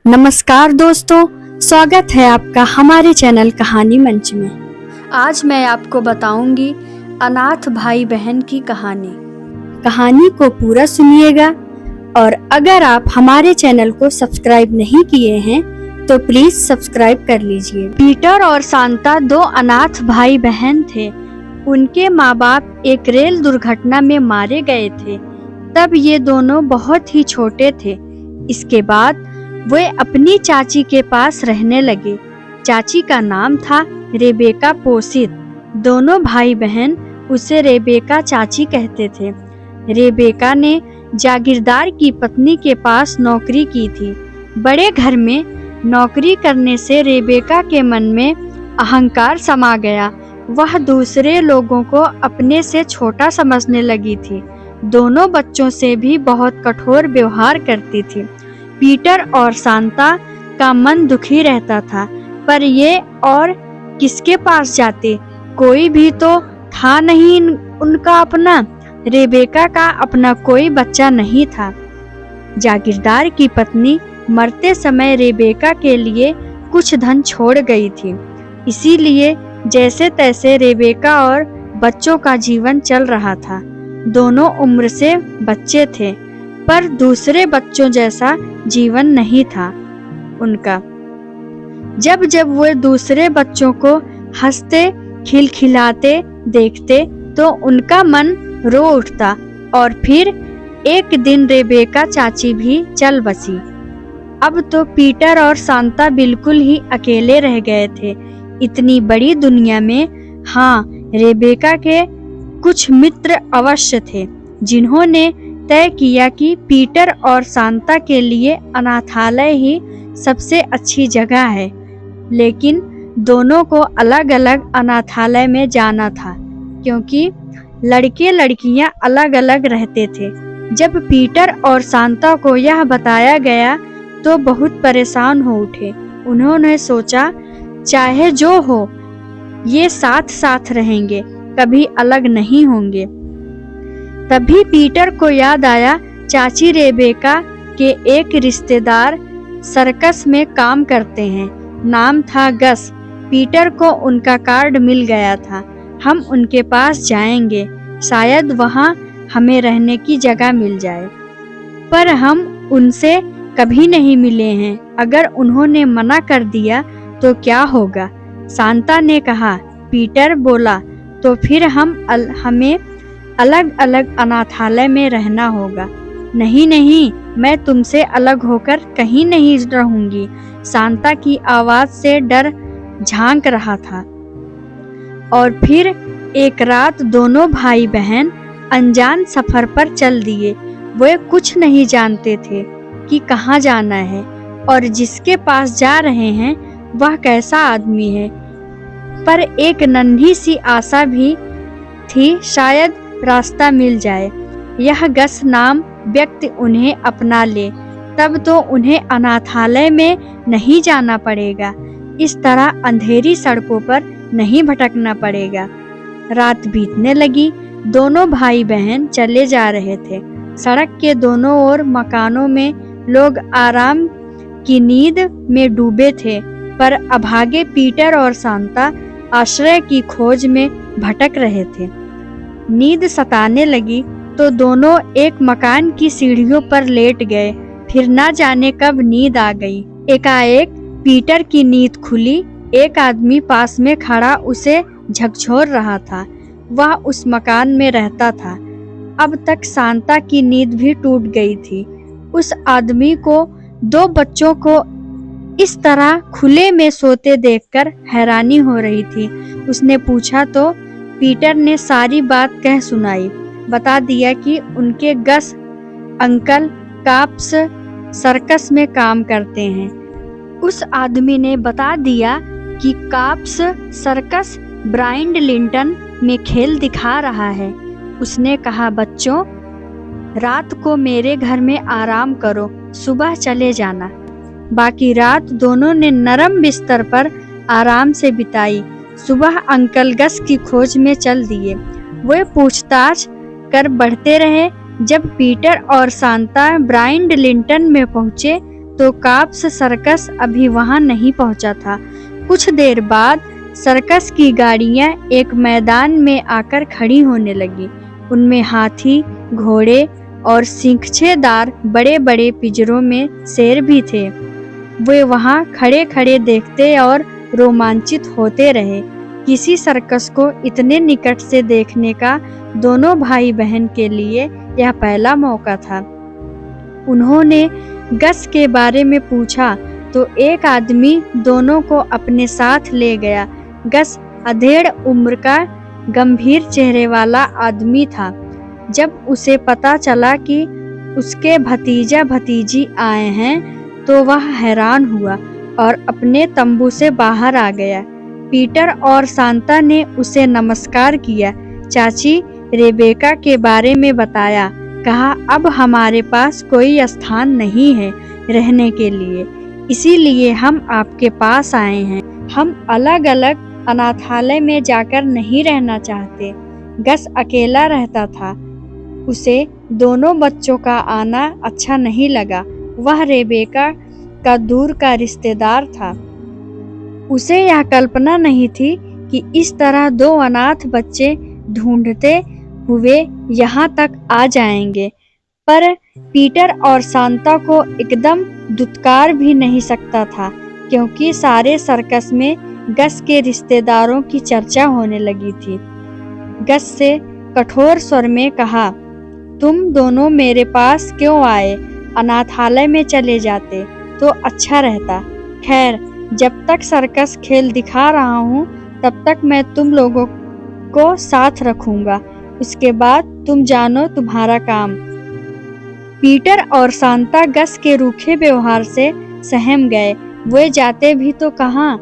नमस्कार दोस्तों, स्वागत है आपका हमारे चैनल कहानी मंच में। आज मैं आपको बताऊंगी अनाथ भाई बहन की कहानी। कहानी को पूरा सुनिएगा और अगर आप हमारे चैनल को सब्सक्राइब नहीं किए हैं तो प्लीज सब्सक्राइब कर लीजिए। पीटर और सांता दो अनाथ भाई बहन थे। उनके माँ बाप एक रेल दुर्घटना में मारे गए थे। तब ये दोनों बहुत ही छोटे थे। इसके बाद वे अपनी चाची के पास रहने लगे। चाची का नाम था रेबेका पोसित। दोनों भाई बहन उसे रेबेका चाची कहते थे। रेबेका ने जागीरदार की पत्नी के पास नौकरी की थी। बड़े घर में नौकरी करने से रेबेका के मन में अहंकार समा गया। वह दूसरे लोगों को अपने से छोटा समझने लगी थी। दोनों बच्चों से भी बहुत कठोर व्यवहार करती थी। पीटर और सांता का मन दुखी रहता था, पर ये और किसके पास जाते? कोई भी तो था नहीं उनका अपना। रेबेका का अपना कोई बच्चा नहीं था। जागीरदार की पत्नी मरते समय रेबेका के लिए कुछ धन छोड़ गई थी। इसीलिए जैसे तैसे रेबेका और बच्चों का जीवन चल रहा था। दोनों उम्र से बच्चे थे, पर दूसरे बच्चों जैसा जीवन नहीं था उनका। जब जब वे दूसरे बच्चों को हंसते खिलखिलाते देखते तो उनका मन रो उठता। और फिर एक दिन रेबेका चाची भी चल बसी। अब तो पीटर और सांता बिल्कुल ही अकेले रह गए थे इतनी बड़ी दुनिया में। हाँ, रेबेका के कुछ मित्र अवश्य थे जिन्होंने तय किया कि पीटर और सांता के लिए अनाथालय ही सबसे अच्छी जगह है। लेकिन दोनों को अलग अलग अनाथालय में जाना था, क्योंकि लड़के लड़कियां अलग अलग रहते थे। जब पीटर और सांता को यह बताया गया तो बहुत परेशान हो उठे। उन्होंने सोचा, चाहे जो हो, ये साथ साथ रहेंगे, कभी अलग नहीं होंगे। तभी पीटर को याद आया, चाची रेबेका के एक रिश्तेदार सर्कस में काम करते हैं। नाम था गस। पीटर को उनका कार्ड मिल गया था। हम उनके पास जाएंगे, शायद वहाँ हमें रहने की जगह मिल जाए। पर हम उनसे कभी नहीं मिले हैं। अगर उन्होंने मना कर दिया तो क्या होगा? सांता ने कहा। पीटर बोला, तो फिर हमें अलग अलग अनाथालय में रहना होगा। नहीं नहीं, मैं तुमसे अलग होकर कहीं नहीं रहूंगी। सांता की आवाज से डर झांक रहा था। और फिर एक रात दोनों भाई बहन अनजान सफर पर चल दिए। वे कुछ नहीं जानते थे कि कहाँ जाना है और जिसके पास जा रहे हैं वह कैसा आदमी है। पर एक नन्ही सी आशा भी थी, शायद रास्ता मिल जाए। यह गस नाम व्यक्ति उन्हें अपना ले, तब तो उन्हें अनाथालय में नहीं जाना पड़ेगा। इस तरह अंधेरी सड़कों पर नहीं भटकना पड़ेगा। रात बीतने लगी। दोनों भाई बहन चले जा रहे थे। सड़क के दोनों ओर मकानों में लोग आराम की नींद में डूबे थे, पर अभागे पीटर और सांता आश्रय की खोज में भटक रहे थे। नींद सताने लगी तो दोनों एक मकान की सीढ़ियों पर लेट गए। फिर ना जाने कब नींद आ गई। एकाएक पीटर की नींद खुली। एक आदमी पास में खड़ा उसे झकझोर रहा था। वह उस मकान में रहता था। अब तक सांता की नींद भी टूट गई थी। उस आदमी को दो बच्चों को इस तरह खुले में सोते देखकर हैरानी हो रही थी। उसने पूछा तो पीटर ने सारी बात कह सुनाई। बता दिया कि उनके गस अंकल काप्स सर्कस में काम करते हैं। उस आदमी ने बता दिया कि काप्स सर्कस ब्राइंडलिंटन में खेल दिखा रहा है। उसने कहा, बच्चों, रात को मेरे घर में आराम करो, सुबह चले जाना। बाकी रात दोनों ने नरम बिस्तर पर आराम से बिताई। सुबह अंकल गस की खोज में चल दिए। वे पूछताछ कर बढ़ते रहे। जब पीटर और सांता ब्राइंडलिंटन में पहुंचे तो काप्स सर्कस अभी वहां नहीं पहुंचा था। कुछ देर बाद सर्कस की गाड़ियां एक मैदान में आकर खड़ी होने लगी। उनमें हाथी, घोड़े और सींगछेदार बड़े बड़े पिंजरों में शेर भी थे। वे वहां खड़े खड़े देखते और रोमांचित होते रहे। किसी सर्कस को इतने निकट से देखने का दोनों भाई बहन के लिए यह पहला मौका था। उन्होंने गस के बारे में पूछा तो एक आदमी दोनों को अपने साथ ले गया। गस अधेड़ उम्र का गंभीर चेहरे वाला आदमी था। जब उसे पता चला कि उसके भतीजा भतीजी आए हैं तो वह हैरान हुआ और अपने तंबू से बाहर आ गया। पीटर और सांता ने उसे नमस्कार किया, चाची रेबेका के बारे में बताया। कहा, अब हमारे पास कोई स्थान नहीं है रहने के लिए, इसीलिए हम आपके पास आए हैं। हम अलग अलग अनाथालय में जाकर नहीं रहना चाहते। गस अकेला रहता था। उसे दोनों बच्चों का आना अच्छा नहीं लगा। वह रेबेका का दूर का रिश्तेदार था। उसे यह कल्पना नहीं थी कि इस तरह दो अनाथ बच्चे ढूंढते हुए यहाँ तक आ जाएंगे। पर पीटर और सांता को एकदम दुत्कार भी नहीं सकता था, क्योंकि सारे सर्कस में गस के रिश्तेदारों की चर्चा होने लगी थी। गस से कठोर स्वर में कहा, तुम दोनों मेरे पास क्यों आए? अनाथालय में चले जाते तो अच्छा रहता। खैर, जब तक सर्कस खेल दिखा रहा हूँ तब तक मैं तुम लोगों को साथ रखूंगा। उसके बाद तुम जानो तुम्हारा काम। पीटर और सांता गस के रूखे व्यवहार से सहम गए। वे जाते भी तो कहाँ।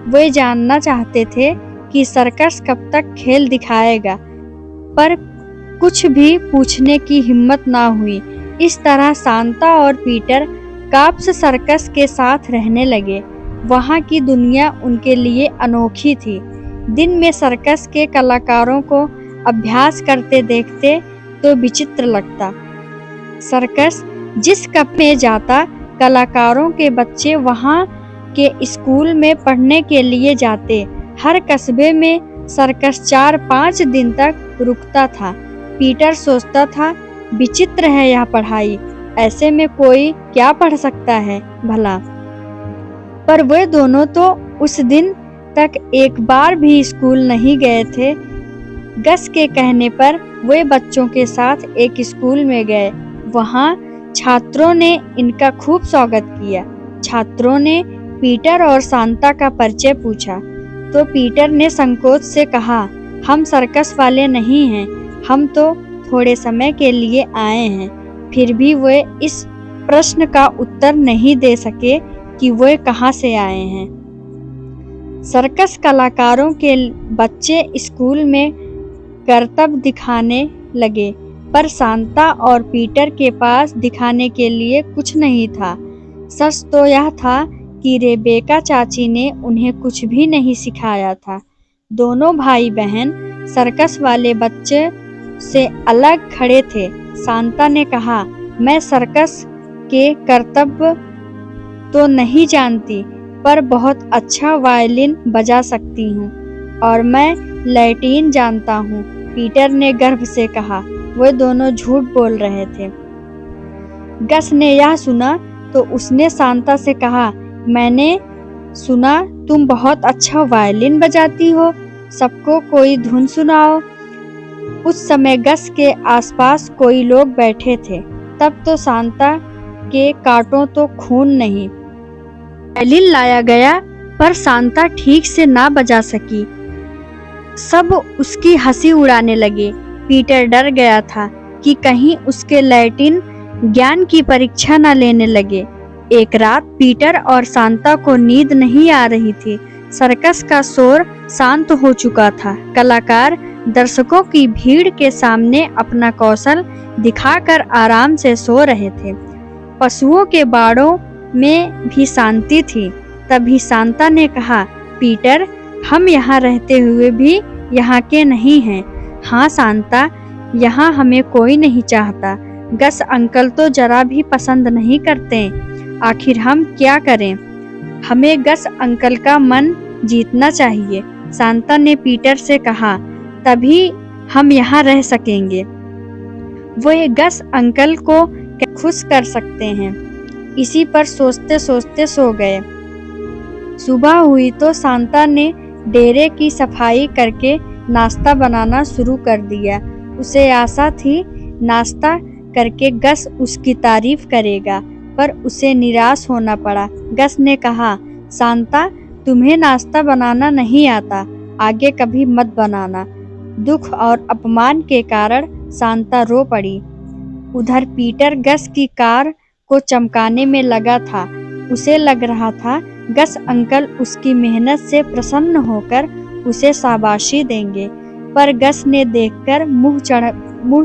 वे जानना चाहते थे कि सर्कस कब तक खेल दिखाएगा, पर कुछ भी पूछने की हिम्मत ना हुई। इस तरह सांता और पीटर काप्स सर्कस के साथ रहने लगे। वहाँ की दुनिया उनके लिए अनोखी थी। दिन में सर्कस के कलाकारों को अभ्यास करते देखते तो विचित्र लगता। सर्कस जिस कप में जाता, कलाकारों के बच्चे वहाँ के स्कूल में पढ़ने के लिए जाते। हर कस्बे में सर्कस 4-5 दिन तक रुकता था। पीटर सोचता था, विचित्र है यह पढ़ाई, ऐसे में कोई क्या पढ़ सकता है भला। पर वे दोनों तो उस दिन तक एक बार भी स्कूल नहीं गए थे। गस के कहने पर वे बच्चों के साथ एक स्कूल में गए। वहाँ छात्रों ने इनका खूब स्वागत किया। छात्रों ने पीटर और सांता का परिचय पूछा तो पीटर ने संकोच से कहा, हम सर्कस वाले नहीं हैं, हम तो थोड़े समय के लिए आए हैं। फिर भी वे इस प्रश्न का उत्तर नहीं दे सके कि वे कहाँ से आए हैं। सर्कस कलाकारों के बच्चे स्कूल में करतब दिखाने लगे, पर सांता और पीटर के पास दिखाने के लिए कुछ नहीं था। सच तो यह था कि रेबेका चाची ने उन्हें कुछ भी नहीं सिखाया था। दोनों भाई बहन सर्कस वाले बच्चे से अलग खड़े थे। सांता ने कहा, मैं सर्कस के करतब तो नहीं जानती, पर बहुत अच्छा वायलिन बजा सकती हूँ और मैं लैटिन जानता हूँ। पीटर ने गर्व से कहा। वे दोनों झूठ बोल रहे थे। गस ने यह सुना तो उसने सांता से कहा, मैंने सुना तुम बहुत अच्छा वायलिन बजाती हो, सबको कोई धुन सुनाओ। उस समय गस के आसपास कोई लोग बैठे थे। तब तो सांता के कांटों तो खून नहीं। वायलिन लाया गया, पर सांता ठीक से ना बजा सकी। सब उसकी हंसी उड़ाने लगे। पीटर डर गया था कि कहीं उसके लैटिन ज्ञान की परीक्षा न लेने लगे। एक रात पीटर और सांता को नींद नहीं आ रही थी। सर्कस का शोर शांत हो चुका था। कलाकार दर्शकों की भीड़ के सामने अपना कौशल दिखाकर आराम से सो रहे थे। पशुओं के बाड़ों में भी शांति थी। तभी सांता ने कहा, पीटर, हम यहाँ रहते हुए भी यहाँ के नहीं हैं। हाँ सांता, यहाँ हमें कोई नहीं चाहता। गस अंकल तो जरा भी पसंद नहीं करते। आखिर हम क्या करें? हमें गस अंकल का मन जीतना चाहिए, सांता ने पीटर से कहा, तभी हम यहाँ रह सकेंगे। वो ये गस अंकल को खुश कर सकते हैं। इसी पर सोचते सोचते सो गए। सुबह हुई तो सांता ने डेरे की सफाई करके नाश्ता बनाना शुरू कर दिया। उसे आशा थी नाश्ता करके गस उसकी तारीफ करेगा, पर उसे निराश होना पड़ा। गस ने कहा, सांता, तुम्हें नाश्ता बनाना नहीं आता, आगे कभी मत बनाना। दुख और अपमान के कारण सांता रो पड़ी। उधर पीटर गस की कार को चमकाने में लगा था। उसे लग रहा था गस अंकल उसकी मेहनत से प्रसन्न होकर उसे शाबाशी देंगे, पर गस ने देखकर मुंह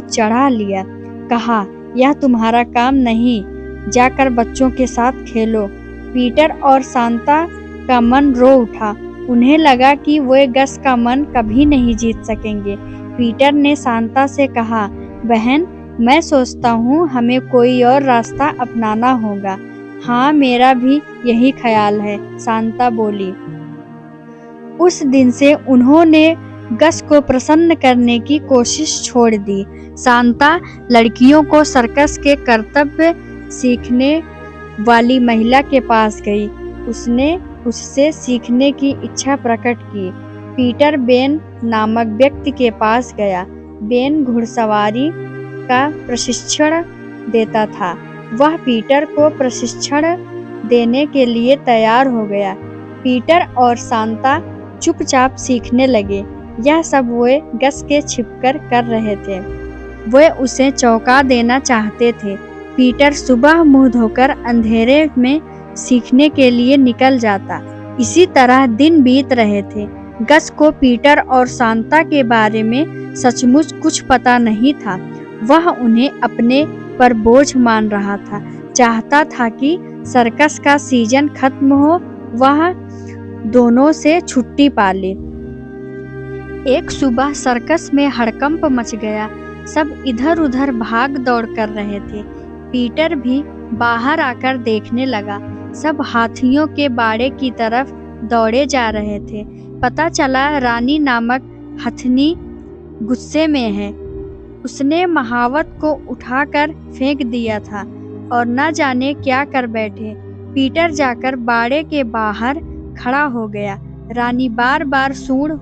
चढ़ा लिया। कहा, यह तुम्हारा काम नहीं, जाकर बच्चों के साथ खेलो। पीटर और सांता का मन रो उठा। उन्हें लगा कि वे गस का मन कभी नहीं जीत सकेंगे। पीटर ने सांता से कहा, बहन, मैं सोचता हूँ हमें कोई और रास्ता अपनाना होगा। हाँ, मेरा भी यही ख्याल है, सांता बोली। उस दिन से उन्होंने गस को प्रसन्न करने की कोशिश छोड़ दी। सांता लड़कियों को सर्कस के कर्तव्य सीखने वाली महिला के पास गई। उसने उससे सीखने की इच्छा प्रकट की। पीटर बेन नामक व्यक्ति के पास गया। बेन घुड़सवारी का प्रशिक्षण देता था। वह पीटर को प्रशिक्षण देने के लिए तैयार हो गया। पीटर और सांता चुपचाप सीखने लगे। यह सब वे गस के छिपकर कर रहे थे। वे उसे चौंका देना चाहते थे। पीटर सुबह मुंह धोकर अंधेरे में सीखने के लिए निकल जाता। इसी तरह दिन बीत रहे थे। गस को पीटर और सांता के बारे में सचमुच कुछ पता नहीं था। वह उन्हें अपने पर बोझ मान रहा था। चाहता था कि सर्कस का सीजन खत्म हो, वह दोनों से छुट्टी पा ले। एक सुबह सर्कस में हड़कंप मच गया। सब इधर उधर भाग दौड़ कर रहे थे। पीटर भी बाहर आकर देखने लगा। सब हाथियों के बाड़े की तरफ दौड़े जा रहे थे। पता चला रानी नामक हथनी गुस्से में है। उसने महावत को उठाकर फेंक दिया था और न जाने क्या कर बैठे। पीटर जाकर बाड़े के बाहर खड़ा हो गया। रानी बार बार सूंड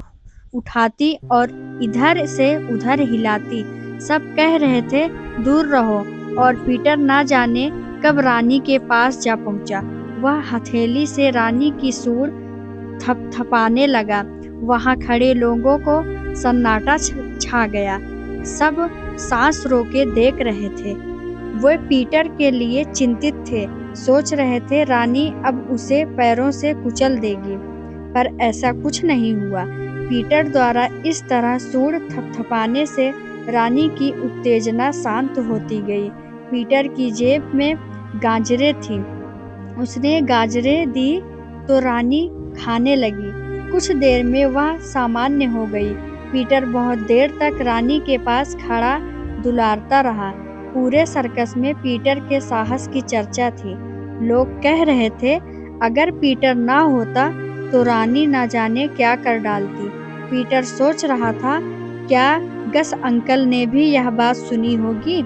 उठाती और इधर से उधर हिलाती। सब कह रहे थे, दूर रहो, और पीटर ना जाने कब रानी के पास जा पहुंचा। वह हथेली से रानी की सूंड थपथपाने लगा। वहां खड़े लोगों को सन्नाटा छा गया। सब सांस रोके देख रहे थे। वे पीटर के लिए चिंतित थे। सोच रहे थे रानी अब उसे पैरों से कुचल देगी, पर ऐसा कुछ नहीं हुआ। पीटर द्वारा इस तरह सूंड थपथपाने से रानी की उत्तेजना शांत होती गई। पीटर की जेब में गाजरें थीं। उसने गाजरें दी तो रानी खाने लगी। कुछ देर में वह सामान्य हो गई। पीटर बहुत देर तक रानी के पास खड़ा दुलारता रहा। पूरे सर्कस में पीटर के साहस की चर्चा थी। लोग कह रहे थे, अगर पीटर ना होता तो रानी ना जाने क्या कर डालती। पीटर सोच रहा था, क्या गस अंकल ने भी यह बात सुनी होगी?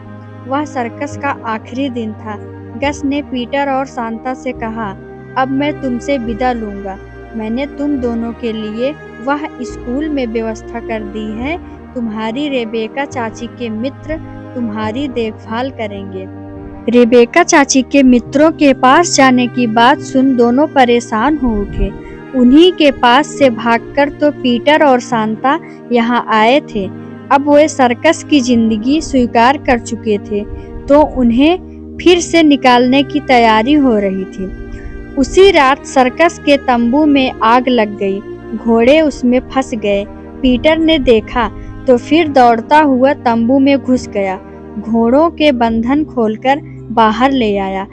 वह सर्कस का आखिरी दिन था। गस ने पीटर और सांता से कहा, अब मैं तुमसे विदा लूंगा। मैंने तुम दोनों के लिए वह स्कूल में व्यवस्था कर दी है। तुम्हारी रेबेका चाची के मित्र तुम्हारी देखभाल करेंगे। रेबेका चाची के मित्रों के पास जाने की बात सुन दोनों परेशान हो उठे। उन्हीं के पास से भागकर तो पीटर और सांता यहाँ आए थे। अब वे सर्कस की जिंदगी स्वीकार कर चुके थे, तो उन्हें फिर से निकालने की तैयारी हो रही थी। उसी रात सर्कस के तंबू में आग लग गई। घोड़े उसमें फंस गए। पीटर ने देखा तो फिर दौड़ता हुआ तंबू में घुस गया। घोड़ों के बंधन खोलकर बाहर ले आया।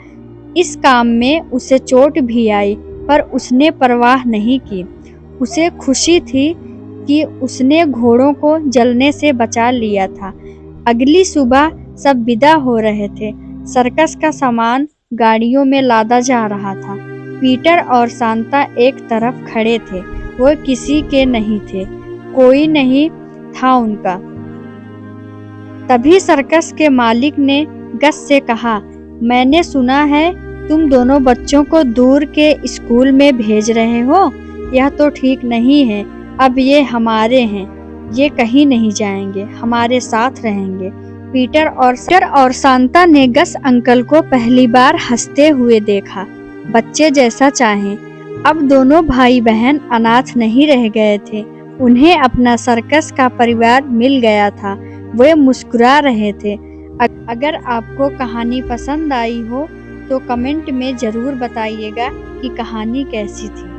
इस काम में उसे चोट भी आई, पर उसने परवाह नहीं की। उसे खुशी थी कि उसने घोड़ों को जलने से बचा लिया था। अगली सुबह सब विदा हो रहे थे। सर्कस का सामान गाड़ियों में लादा जा रहा था। पीटर और सांता एक तरफ खड़े थे। वो किसी के नहीं थे, कोई नहीं था उनका। तभी सर्कस के मालिक ने गस से कहा, मैंने सुना है तुम दोनों बच्चों को दूर के स्कूल में भेज रहे हो। यह तो ठीक नहीं है। अब ये हमारे हैं, ये कहीं नहीं जाएंगे, हमारे साथ रहेंगे। पीटर और सांता ने गस अंकल को पहली बार हंसते हुए देखा। बच्चे जैसा चाहें। अब दोनों भाई बहन अनाथ नहीं रह गए थे। उन्हें अपना सर्कस का परिवार मिल गया था। वे मुस्कुरा रहे थे। अगर आपको कहानी पसंद आई हो तो कमेंट में ज़रूर बताइएगा कि कहानी कैसी थी।